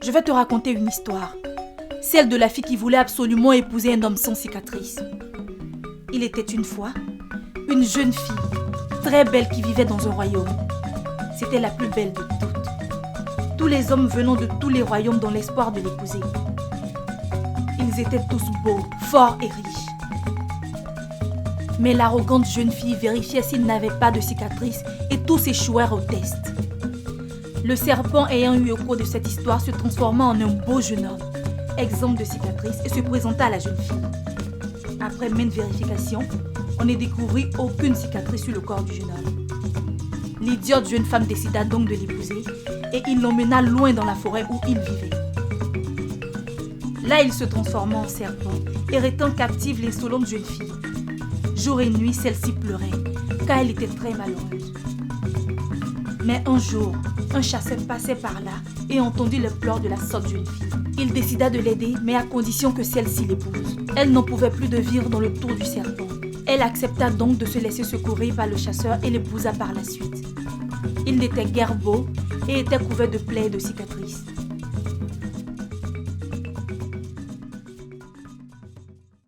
Je vais te raconter une histoire. Celle de la fille qui voulait absolument épouser un homme sans cicatrice. Il était une fois une jeune fille, très belle qui vivait dans un royaume. C'était la plus belle de toutes. Tous les hommes venant de tous les royaumes dans l'espoir de l'épouser. Ils étaient tous beaux, forts et riches. Mais l'arrogante jeune fille vérifiait s'il n'avait pas de cicatrice et tous échouèrent au test. Le serpent ayant eu écho de cette histoire se transforma en un beau jeune homme, exempt de cicatrices, et se présenta à la jeune fille. Après maintes vérifications, on ne découvrit aucune cicatrice sur le corps du jeune homme. L'idiote jeune femme décida donc de l'épouser et il l'emmena loin dans la forêt où il vivait. Là, il se transforma en serpent et retint captive l'insolente jeune fille. Jour et nuit, celle-ci pleurait, car elle était très malheureuse. Mais un jour, un chasseur passait par là et entendit les pleurs de la sotte jeune fille. Il décida de l'aider, mais à condition que celle-ci l'épouse. Elle n'en pouvait plus de vivre dans le tour du serpent. Elle accepta donc de se laisser secourir par le chasseur et l'épousa par la suite. Il n'était guère beau et était couvert de plaies et de cicatrices.